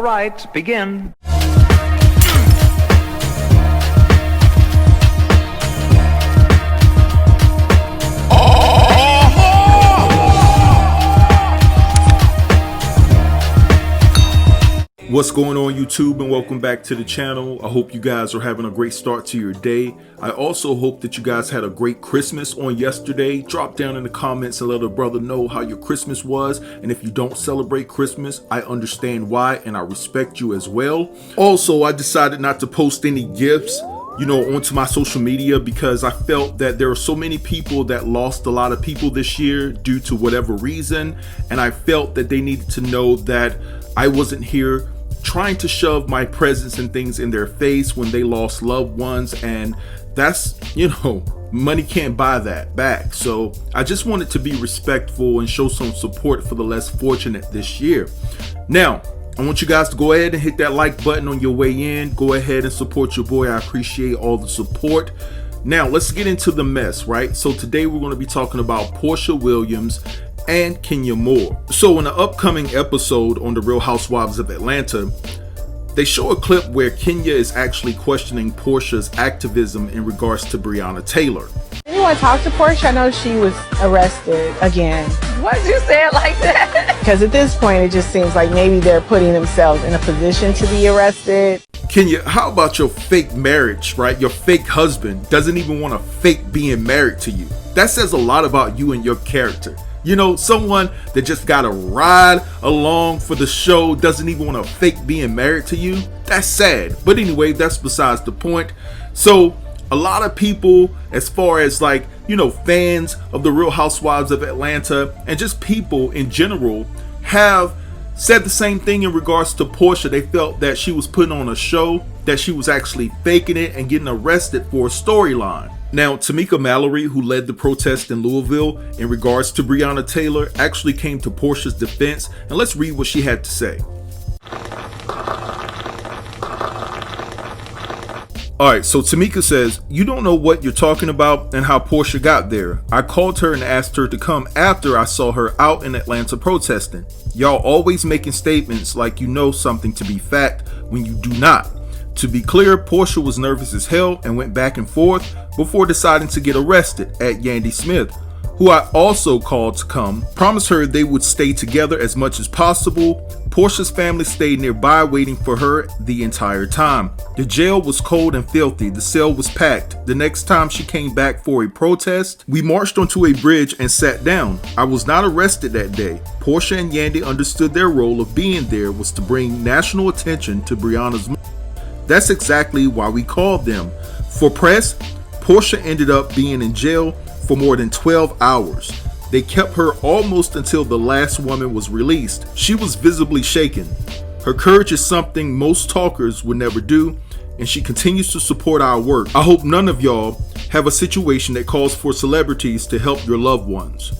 All right, begin. What's going on YouTube, and welcome back to the channel. I hope you guys are having a great start to your day. I also hope that you guys had a great Christmas on yesterday. Drop down in the comments and let a brother know how your Christmas was. And if you don't celebrate Christmas, I understand why and I respect you as well. Also, I decided not to post any gifts onto my social media because I felt that there are so many people that lost a lot of people this year due to whatever reason. And I felt that they needed to know that I wasn't here trying to shove my presence and things in their face when they lost loved ones, and that's, money can't buy that back. So I just wanted to be respectful and show some support for the less fortunate this year. Now, I want you guys to go ahead and hit that like button on your way in. Go ahead and support your boy. I appreciate all the support. Now, let's get into the mess, right? So today we're going to be talking about Porsha Williams and Kenya Moore. So in the upcoming episode on The Real Housewives of Atlanta, they show a clip where Kenya is actually questioning Porsha's activism in regards to Breonna Taylor. Anyone talk to Porsha? I know she was arrested again. Why'd you say it like that? Because at this point, it just seems like maybe they're putting themselves in a position to be arrested. Kenya, how about your fake marriage, right? Your fake husband doesn't even want to fake being married to you. That says a lot about you and your character. Someone that just got to ride along for the show doesn't even want to fake being married to you. That's sad. But anyway, that's besides the point. So a lot of people, as far as fans of the Real Housewives of Atlanta and just people in general, have said the same thing in regards to Porsha. They felt that she was putting on a show, that she was actually faking it and getting arrested for a storyline. Now, Tamika Mallory, who led the protest in Louisville in regards to Breonna Taylor, actually came to Porsha's defense, and let's read what she had to say. Alright, so Tamika says, "You don't know what you're talking about and how Porsha got there. I called her and asked her to come after I saw her out in Atlanta protesting. Y'all always making statements like you know something to be fact when you do not. To be clear, Porsha was nervous as hell and went back and forth before deciding to get arrested at Yandy Smith, who I also called to come, promised her they would stay together as much as possible. Porsha's family stayed nearby waiting for her the entire time. The jail was cold and filthy. The cell was packed. The next time she came back for a protest, we marched onto a bridge and sat down. I was not arrested that day. Porsha and Yandy understood their role of being there was to bring national attention to Breonna's murder. That's exactly why we called them. For press, Porsha ended up being in jail for more than 12 hours. They kept her almost until the last woman was released. She was visibly shaken. Her courage is something most talkers would never do, and she continues to support our work. I hope none of y'all have a situation that calls for celebrities to help your loved ones."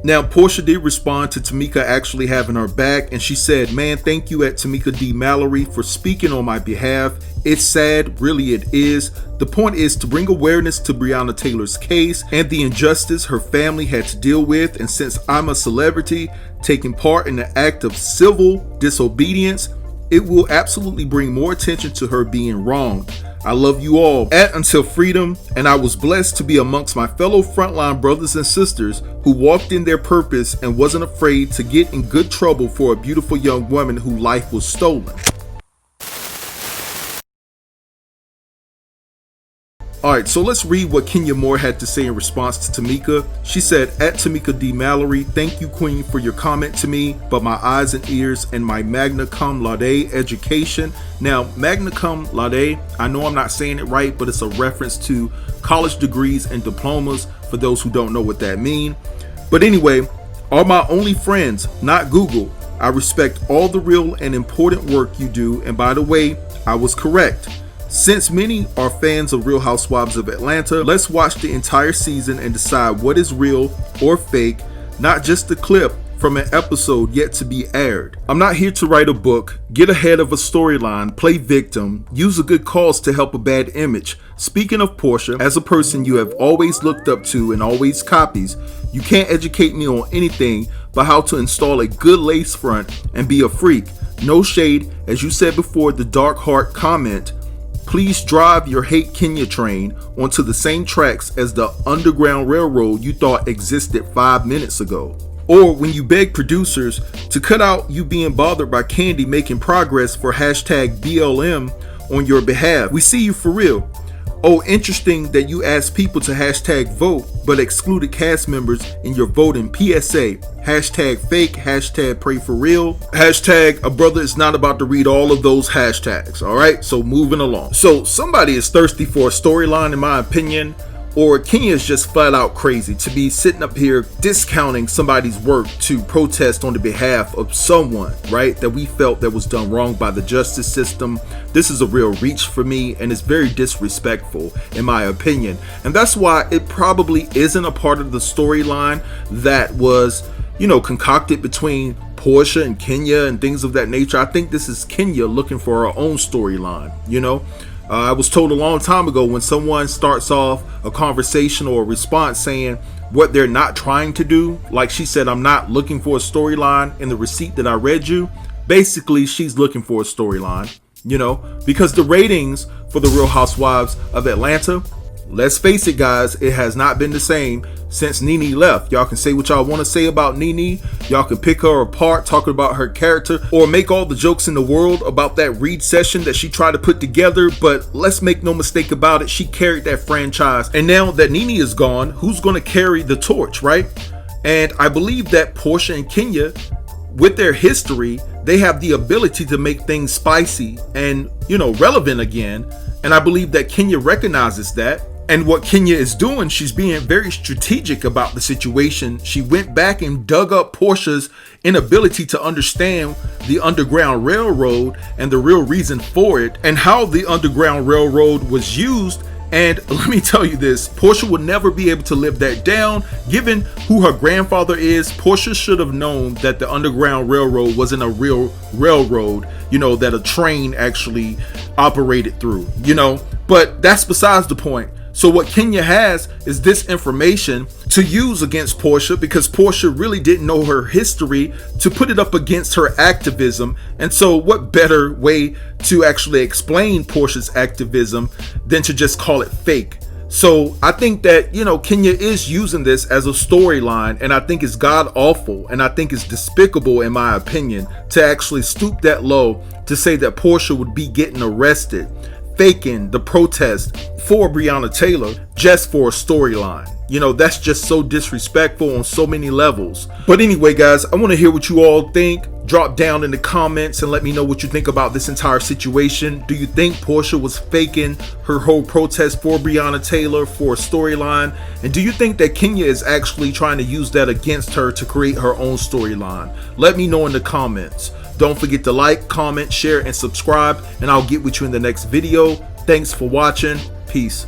Now, Porsha did respond to Tamika actually having her back, and she said, "Man, thank you at Tamika D. Mallory for speaking on my behalf. It's sad, really it is. The point is to bring awareness to Breonna Taylor's case and the injustice her family had to deal with, and since I'm a celebrity taking part in the act of civil disobedience, it will absolutely bring more attention to her being wronged. I love you all at Until Freedom, and I was blessed to be amongst my fellow frontline brothers and sisters who walked in their purpose and wasn't afraid to get in good trouble for a beautiful young woman whose life was stolen." Alright, so let's read what Kenya Moore had to say in response to Tamika. She said, "At Tamika D. Mallory, thank you, Queen, for your comment to me, but my eyes and ears and my magna cum laude education." Now, magna cum laude, I know I'm not saying it right, but it's a reference to college degrees and diplomas for those who don't know what that means. But anyway, are my only friends, not Google. I respect all the real and important work you do, and by the way, I was correct. Since many are fans of Real Housewives of Atlanta, let's watch the entire season and decide what is real or fake, not just the clip from an episode yet to be aired. I'm not here to write a book, get ahead of a storyline, play victim, use a good cause to help a bad image. Speaking of Porsha, as a person you have always looked up to and always copies, you can't educate me on anything but how to install a good lace front and be a freak. No shade, as you said before the dark heart comment. Please drive your hate Kenya train onto the same tracks as the Underground Railroad you thought existed 5 minutes ago. Or when you beg producers to cut out you being bothered by Candy making progress for hashtag BLM on your behalf. We see you for real. Oh, interesting that you asked people to hashtag vote, but excluded cast members in your voting. PSA, hashtag fake, hashtag pray for real, hashtag a brother is not about to read all of those hashtags. All right, so moving along. So somebody is thirsty for a storyline, in my opinion, or Kenya is just flat out crazy to be sitting up here discounting somebody's work to protest on the behalf of someone, right, that we felt that was done wrong by the justice system. This is a real reach for me, and it's very disrespectful in my opinion, and that's why it probably isn't a part of the storyline that was, you know, concocted between Porsha and Kenya and things of that nature. I think this is Kenya looking for her own storyline, you know. I was told a long time ago, when someone starts off a conversation or a response saying what they're not trying to do, like she said, I'm not looking for a storyline in the receipt that I read you. Basically, she's looking for a storyline, you know, because the ratings for the Real Housewives of Atlanta, let's face it, guys, it has not been the same since Nene left. Y'all can say what y'all want to say about Nene. Y'all can pick her apart, talking about her character, or make all the jokes in the world about that read session that she tried to put together. But let's make no mistake about it, she carried that franchise. And now that Nene is gone, who's going to carry the torch, right? And I believe that Porsha and Kenya, with their history, they have the ability to make things spicy and, you know, relevant again. And I believe that Kenya recognizes that. And what Kenya is doing, she's being very strategic about the situation. She went back and dug up Porsha's inability to understand the Underground Railroad and the real reason for it and how the Underground Railroad was used. And let me tell you this, Porsha would never be able to live that down. Given who her grandfather is, Porsha should have known that the Underground Railroad wasn't a real railroad, you know, that a train actually operated through, you know. But that's besides the point. So what Kenya has is this information to use against Porsha, because Porsha really didn't know her history, to put it up against her activism. And so what better way to actually explain Porsha's activism than to just call it fake? So I think that, you know, Kenya is using this as a storyline, and I think it's god awful, and I think it's despicable, in my opinion, to actually stoop that low to say that Porsha would be getting arrested, faking the protest for Breonna Taylor just for a storyline. You know, that's just so disrespectful on so many levels. But anyway, guys, I want to hear what you all think. Drop down in the comments and let me know what you think about this entire situation. Do you think Porsha was faking her whole protest for Breonna Taylor for a storyline? And do you think that Kenya is actually trying to use that against her to create her own storyline? Let me know in the comments. Don't forget to like, comment, share, and subscribe, and I'll get with you in the next video. Thanks for watching. Peace.